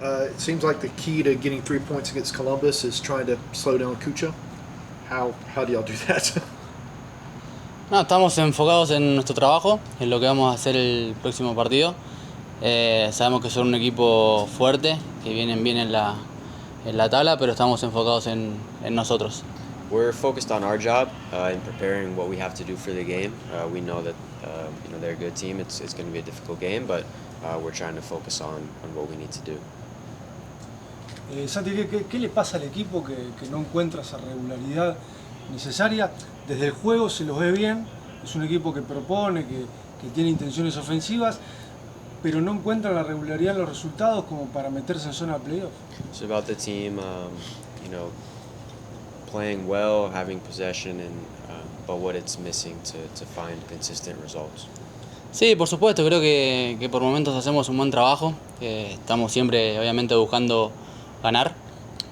It seems like the key to getting 3 points against Columbus is trying to slow down Kucha. How do y'all do that? No, estamos enfocados en nuestro trabajo, en lo que vamos a hacer el próximo partido. Sabemos que son un equipo fuerte, que vienen bien en la tabla, pero estamos enfocados en nosotros. We're focused on our job in preparing what we have to do for the game. We know that they're a good team. It's going to be a difficult game, but we're trying to focus on what we need to do. Santi, ¿qué le pasa al equipo que no encuentra esa regularidad necesaria? Desde el juego se los ve bien, es un equipo que propone, que tiene intenciones ofensivas, pero no encuentra la regularidad en los resultados como para meterse en zona de playoff. It's about the team, playing well, having possession, but what it's missing to find consistent results. Sí, por supuesto, creo que por momentos hacemos un buen trabajo. Estamos siempre, obviamente, buscando ganar.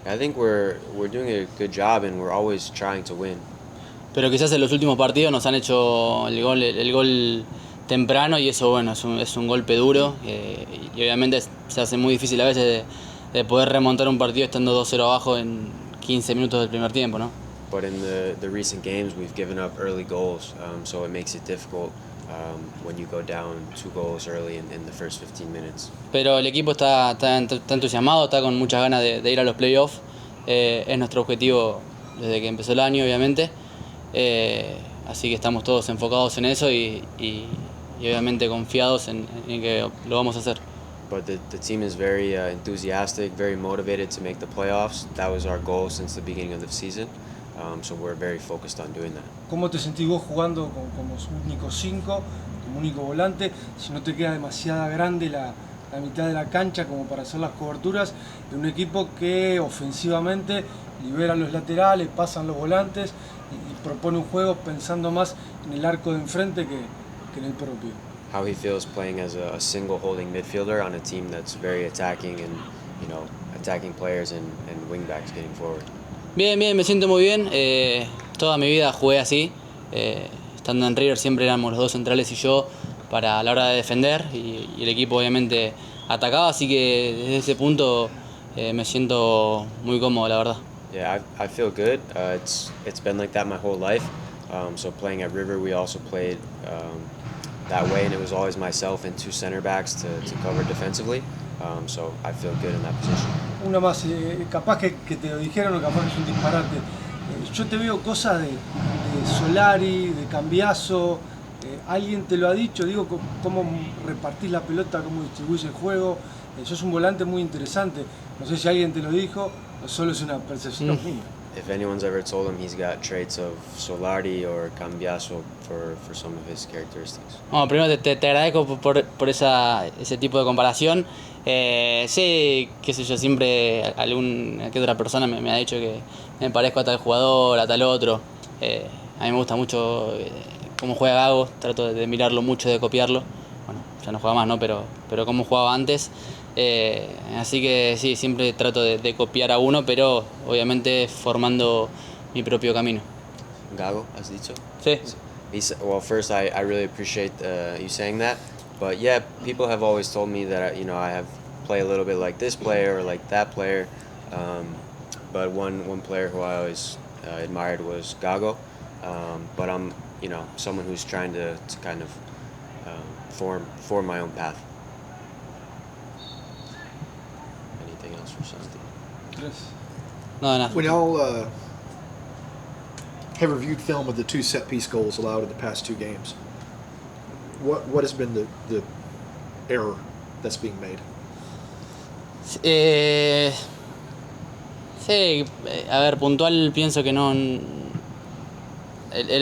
I think we're doing a good job and we're always trying to win. Pero quizás en los últimos partidos nos han hecho el gol temprano y eso, bueno, es un golpe duro y obviamente se hace muy difícil a veces de poder remontar un partido estando 2-0 abajo en 15 minutos del primer tiempo, ¿no? But in the recent games we've given up early goals, so it makes it difficult when you go down 2 goals early in the first 15 minutes. Pero el equipo está entusiasmado, está con muchas ganas de ir a los playoffs. Es nuestro objetivo desde que empezó el año, obviamente. Así que estamos todos enfocados en eso y obviamente confiados en que lo vamos a hacer. But the team is very enthusiastic, very motivated to make the playoffs. That was our goal since the beginning of the season. So we're very focused on doing that. ¿Cómo te sentís vos jugando como único 5, como único volante? Si no te queda demasiada grande la mitad de la cancha como para hacer las coberturas de un equipo que ofensivamente libera los laterales, pasan los volantes y propone un juego pensando más en el arco de enfrente que en el propio. How he feels playing as a single holding midfielder on a team that's very attacking and attacking players and wingbacks getting forward. Bien, me siento muy bien. Toda mi vida jugué así. Estando en River siempre éramos los dos centrales y yo para la hora de defender y el equipo obviamente atacaba, así que desde ese punto me siento muy cómodo, la verdad. Yeah, I feel good. It's been like that my whole life. So playing at River, we also played that way, and it was always myself and 2 center backs to cover defensively. So I feel good in that position. Una más, capaz que te lo dijeron o capaz que es un disparate. Yo te veo cosas de Solari, de Cambiaso. ¿Alguien te lo ha dicho? Digo, cómo repartís la pelota, cómo distribuís el juego. Sos un volante muy interesante. No sé si alguien te lo dijo o solo es una percepción mía. If anyone's ever told him he's got traits of Solari or Cambiaso for some of his characteristics. Bueno, primero te agradezco por ese tipo de comparación. Sí, qué sé yo, siempre alguna que otra persona me ha dicho que me parezco a tal jugador, a tal otro. A mí me gusta mucho cómo juega Gago, trato de mirarlo mucho, de copiarlo. Bueno, ya no juega más, ¿no? Pero cómo jugaba antes. Así que sí, siempre trato de copiar a uno, pero obviamente formando mi propio camino. Gago, has dicho? Sí. Well, first I really appreciate you saying that, but yeah, people have always told me that I have play a little bit like this player or like that player, but one player who I always admired was Gago, but I'm someone who's trying to kind of form my own path. Anything else for Santi? No, nada. When y'all have reviewed film of the 2 set-piece goals allowed in the past 2 games, what has been the error that's being made? Sí, a ver, puntual pienso que no. El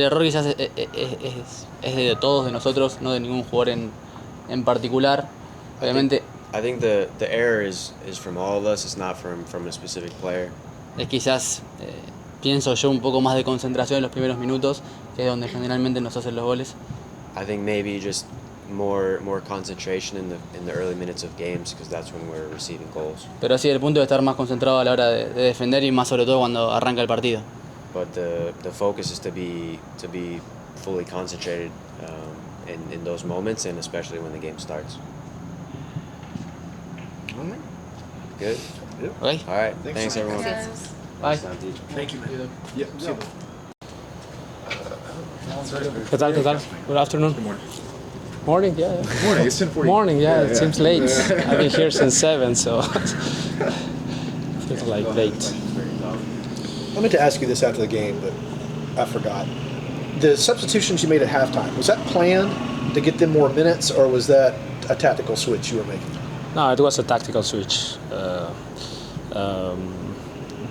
error quizás es de todos, de nosotros, no de ningún jugador en particular. Obviamente. I think the error is from all of us. It's not from a specific player. Es quizás, pienso yo, un poco más de concentración en los primeros minutos, que es donde generalmente nos hacen los goles. I think maybe just more concentration in the early minutes of games, because that's when we're receiving goals. Pero sí, el punto de estar más concentrado a la hora de defender y más sobre todo cuando arranca el partido. But the focus is to be fully concentrated in those moments, and especially when the game starts. All right. Good. Good? Okay. All right. Thanks. Thanks everyone. Bye. Thank you, man. Yep. See you. ¿Qué tal? ¿Qué tal? Good afternoon. Good morning. Morning, yeah. Good morning. It's 10:40. Morning, yeah. It seems late. I've been here since 7, so feels like late. I meant to ask you this after the game, but I forgot. The substitutions you made at halftime, was that planned to get them more minutes, or was that a tactical switch you were making? No, it was a tactical switch.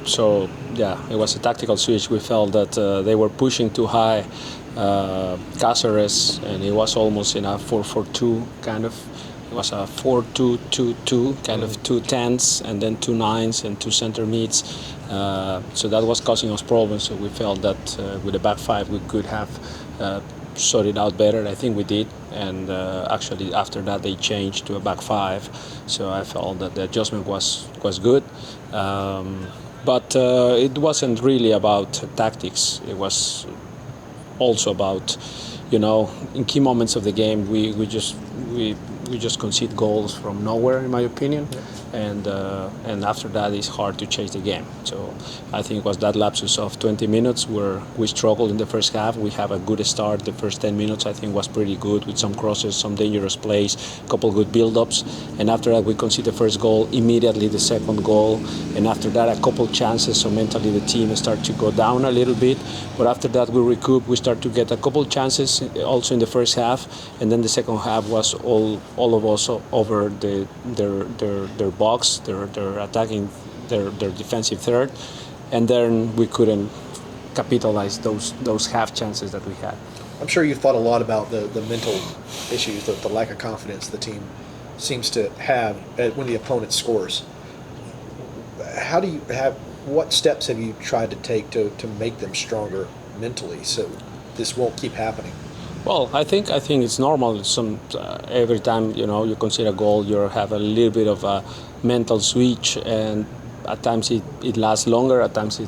So yeah, it was a tactical switch. We felt that they were pushing too high Cáceres, and it was almost in a 4-4-2 kind of. It was a 4-2-2-2 kind of 2 10s and then 2 9s and 2 center mids. So that was causing us problems. So we felt that with the back five we could have sorted out better. I think we did, and actually after that they changed to a back five. So I felt that the adjustment was good. But it wasn't really about tactics. It was also about, in key moments of the game, we just concede goals from nowhere, in my opinion, and after that it's hard to chase the game. So I think it was that lapsus of 20 minutes where we struggled in the first half. We have a good start. The first 10 minutes I think was pretty good with some crosses, some dangerous plays, a couple good build-ups, and after that we concede the first goal, immediately the second goal, and after that a couple chances. So mentally the team started to go down a little bit, but after that we recoup. We start to get a couple chances also in the first half, and then the second half was all of us over their box. They're attacking their defensive third, and then we couldn't capitalize those half chances that we had. I'm sure you thought a lot about the mental issues, the lack of confidence the team seems to have when the opponent scores. What steps have you tried to take to make them stronger mentally so this won't keep happening? Well, I think it's normal. Every time you concede a goal, you have a little bit of a mental switch, and at times it lasts longer. At times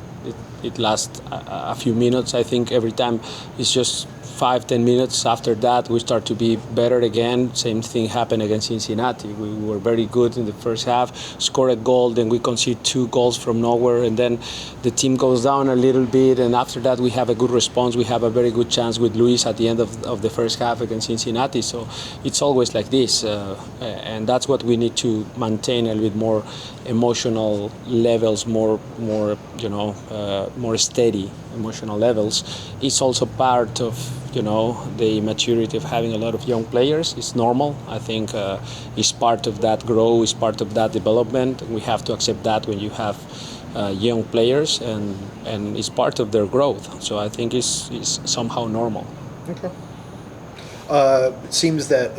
it lasts a few minutes. I think every time it's just 5-10 minutes. After that, we start to be better again. Same thing happened against Cincinnati. We were very good in the first half, scored a goal, then we concede 2 goals from nowhere, and then the team goes down a little bit, and after that we have a good response. We have a very good chance with Luis at the end of the first half against Cincinnati. So it's always like this, and that's what we need to maintain, a little bit more emotional levels, more steady emotional levels. It's also part of the maturity of having a lot of young players. It's normal. I think it's part of that growth, it's part of that development. We have to accept that when you have young players, and it's part of their growth. So I think it's somehow normal. Okay. It seems that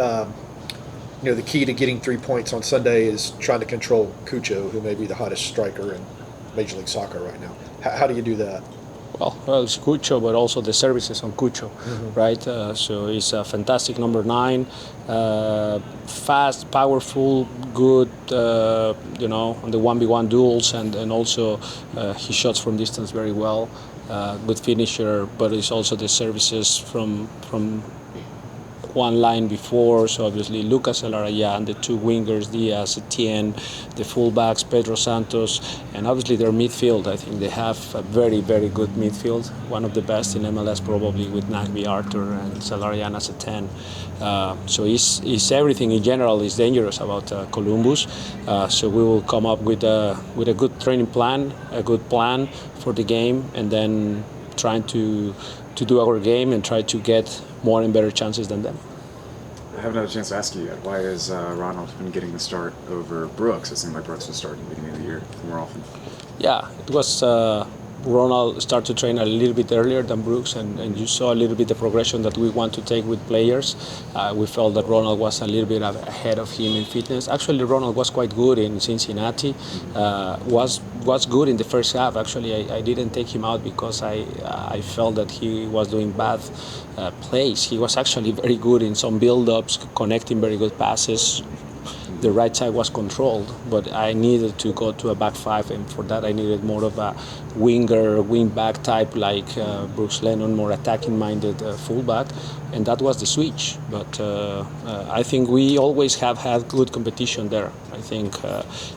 the key to getting 3 points on Sunday is trying to control Cucho, who may be the hottest striker in Major League Soccer right now. How do you do that? Well, it's Cucho, but also the services on Cucho, right? So he's a fantastic number 9, fast, powerful, good, on the 1v1 duels, and also he shots from distance very well. Good finisher, but it's also the services from one line before. So obviously Lucas Elarayan, the 2 wingers, Diaz, Etienne, the fullbacks, Pedro Santos, and obviously their midfield. I think they have a very, very good midfield, one of the best in MLS probably, with Nagby, Arthur, and Elarayan as a 10. So it's everything in general is dangerous about Columbus. So we will come up with a good training plan, a good plan for the game, and then trying to do our game and try to get more and better chances than them. I haven't had a chance to ask you yet. Why has Ronald been getting the start over Brooks? It seemed like Brooks was starting at the beginning of the year more often. Yeah, it was Ronald started to train a little bit earlier than Brooks, and you saw a little bit the progression that we want to take with players. We felt that Ronald was a little bit ahead of him in fitness. Actually, Ronald was quite good in Cincinnati. Was good in the first half. Actually, I didn't take him out because I felt that he was doing bad plays. He was actually very good in some build-ups, connecting very good passes. the right side was controlled, but I needed to go to a back five, and for that I needed more of a winger, wing back type like Brooks Lennon, more attacking-minded fullback, and that was the switch. But I think we always have had good competition there. I think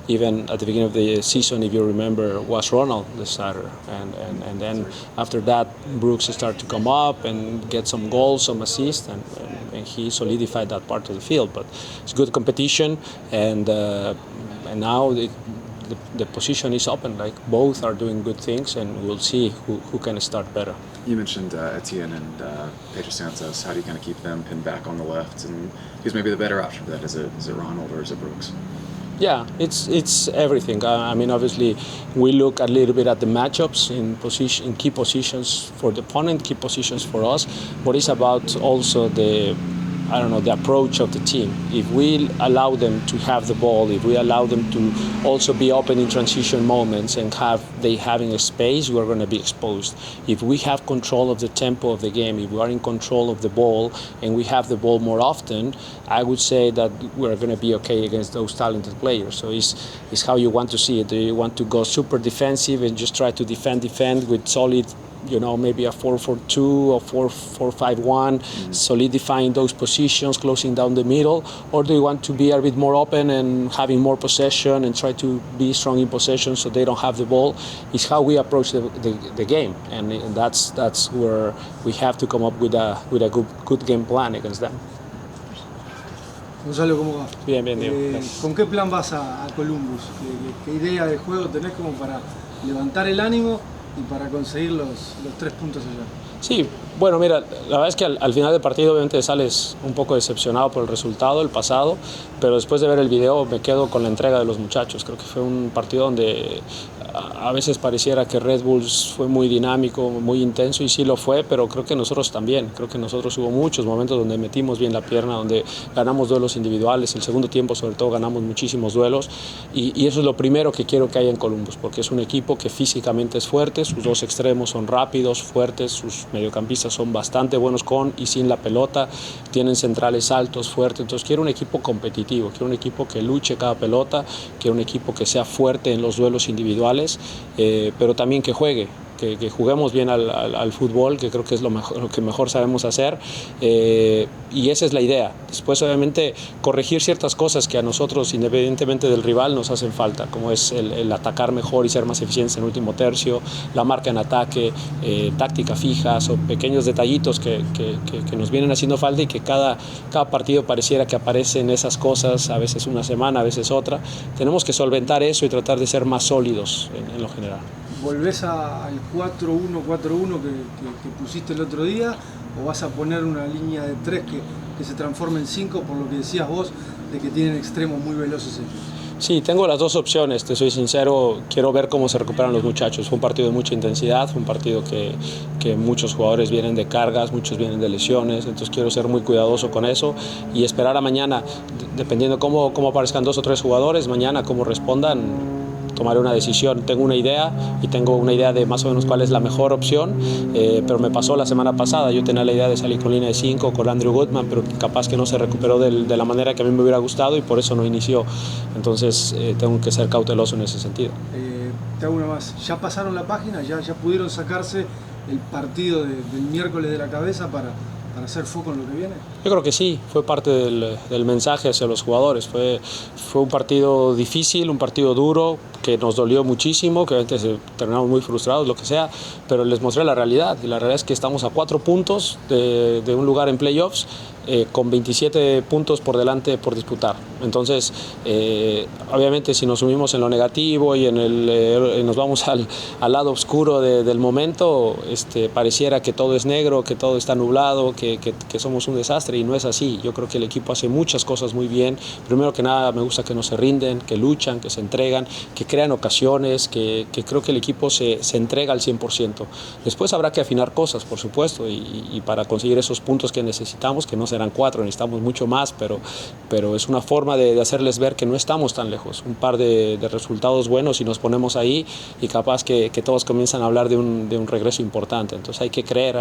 even at the beginning of the season, if you remember, was Ronald the starter, and then after that, Brooks started to come up and get some goals, some assists, and he solidified that part of the field. But it's good competition, and now the position is open. Like both are doing good things, and we'll see who can start better. You mentioned Etienne and Pedro Santos. How do you kind of keep them pinned back on the left? And who's maybe the better option for that? Is it Ronald or is it Brooks? Yeah, it's everything. I mean, obviously, we look a little bit at the matchups in key positions for the opponent, key positions for us, but it's about also the approach of the team. If we allow them to have the ball, if we allow them to also be open in transition moments and having a space, we're going to be exposed. If we have control of the tempo of the game, if we are in control of the ball and we have the ball more often, I would say that we're going to be okay against those talented players. So it's how you want to see it. Do you want to go super defensive and just try to defend with solid, maybe a 4-4-2 or 4-4-5-1, solidifying those positions, closing down the middle? Or do you want to be a bit more open and having more possession and try to be strong in possession so they don't have the ball? It's how we approach the game, and that's where we have to come up with a good game plan against them. Gonzalo, ¿cómo va? Bien, Diego. Gracias. ¿Con qué plan vas a Columbus? ¿Qué idea de juego tenés como para levantar el ánimo y para conseguir los 3 puntos allá? Sí, bueno, mira, la verdad es que al final del partido obviamente sales un poco decepcionado por el resultado, el pasado, pero después de ver el video me quedo con la entrega de los muchachos. Creo que fue un partido donde a veces pareciera que Red Bulls fue muy dinámico, muy intenso, y sí lo fue, pero creo que nosotros también. Creo que nosotros hubo muchos momentos donde metimos bien la pierna, donde ganamos duelos individuales. El segundo tiempo sobre todo ganamos muchísimos duelos, y eso es lo primero que quiero que haya en Columbus, porque es un equipo que físicamente es fuerte, sus dos extremos son rápidos, fuertes, sus mediocampistas son bastante buenos con y sin la pelota, tienen centrales altos, fuertes. Entonces quiero un equipo competitivo, quiero un equipo que luche cada pelota, quiero un equipo que sea fuerte en los duelos individuales, pero también que juegue, que juguemos bien al fútbol, que creo que es lo que mejor sabemos hacer, y esa es la idea. Después obviamente corregir ciertas cosas que a nosotros, independientemente del rival, nos hacen falta, como es el atacar mejor y ser más eficientes en el último tercio, la marca en ataque, táctica fija, son pequeños detallitos que nos vienen haciendo falta, y que cada partido pareciera que aparecen esas cosas, a veces una semana, a veces otra. Tenemos que solventar eso y tratar de ser más sólidos en lo general. ¿Volvés al 4-1-4-1 que pusiste el otro día, o vas a poner una línea de 3 que se transforme en 5, por lo que decías vos, de que tienen extremos muy veloces ellos? Sí, tengo las dos opciones, te soy sincero. Quiero ver cómo se recuperan los muchachos. Fue un partido de mucha intensidad, fue un partido que muchos jugadores vienen de cargas, muchos vienen de lesiones, entonces quiero ser muy cuidadoso con eso y esperar a mañana, dependiendo cómo aparezcan 2 o 3 jugadores, mañana cómo respondan, tomaré una decisión. Tengo una idea de más o menos cuál es la mejor opción, pero me pasó la semana pasada. Yo tenía la idea de salir con línea de 5 con Andrew Goodman, pero capaz que no se recuperó de la manera que a mí me hubiera gustado y por eso no inició. Entonces tengo que ser cauteloso en ese sentido. Te hago una más. ¿Ya pasaron la página? ¿Ya pudieron sacarse el partido del miércoles de la cabeza para hacer foco en lo que viene? Yo creo que sí, fue parte del mensaje hacia los jugadores. Fue un partido difícil, un partido duro, que nos dolió muchísimo, que antes terminamos muy frustrados, lo que sea, pero les mostré la realidad, y la realidad es que estamos a 4 puntos de un lugar en playoffs, con 27 puntos por delante por disputar. Entonces, obviamente si nos sumimos en lo negativo y nos vamos al lado oscuro del momento, pareciera que todo es negro, que todo está nublado, que somos un desastre, y no es así. Yo creo que el equipo hace muchas cosas muy bien. Primero que nada, me gusta que no se rinden, que luchan, que se entregan, que crean ocasiones, que creo que el equipo se entrega al 100%. Después habrá que afinar cosas, por supuesto, y para conseguir esos puntos que necesitamos, que no serán eran 4, necesitamos mucho más, pero es una forma de hacerles ver que no estamos tan lejos. Un par de resultados buenos y nos ponemos ahí y capaz que todos comienzan a hablar de un regreso importante. Entonces hay que creer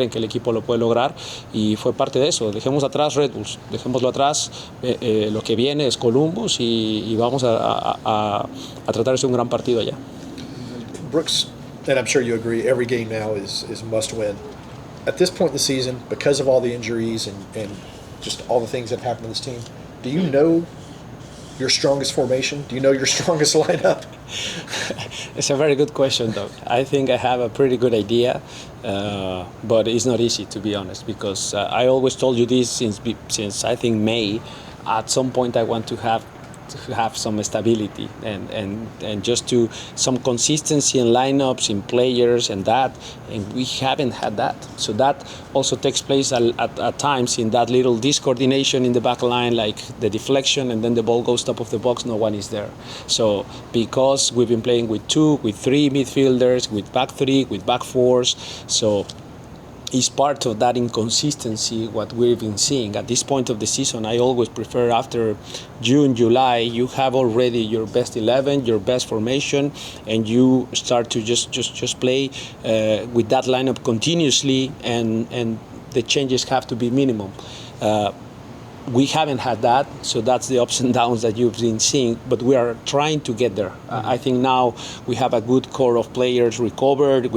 en que el equipo lo puede lograr y fue parte de eso. Dejemos atrás Red Bulls, dejémoslo atrás, lo que viene es Columbus y vamos a tratar de hacer un gran partido allá. Brooks, and I'm sure you agree, every game now is must win. At this point in the season, because of all the injuries and just all the things that happened to this team, do you know your strongest formation? Do you know your strongest lineup? It's a very good question, though. I think I have a pretty good idea, but it's not easy, to be honest, because I always told you this since I think May. At some point, I want to have some stability and just to some consistency in lineups, in players, and we haven't had that. So that also takes place at times in that little discoordination in the back line, like the deflection and then the ball goes top of the box, no one is there. So because we've been playing with 2, with 3 midfielders, with back 3, with back 4s, so is part of that inconsistency what we've been seeing at this point of the season. I always prefer after June, July, you have already your best 11, your best formation, and you start to just play with that lineup continuously, and the changes have to be minimum. We haven't had that, so that's the ups and downs that you've been seeing, but we are trying to get there. I think now we have a good core of players recovered.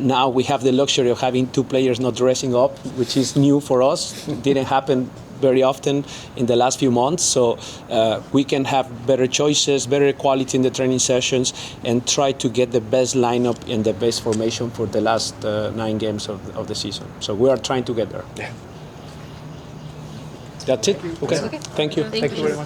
Now we have the luxury of having 2 players not dressing up, which is new for us. It didn't happen very often in the last few months, so we can have better choices, better quality in the training sessions, and try to get the best lineup and the best formation for the last 9 games of the season. So we are trying to get there. Yeah. That's it? Okay. Thank you. Thank you very much.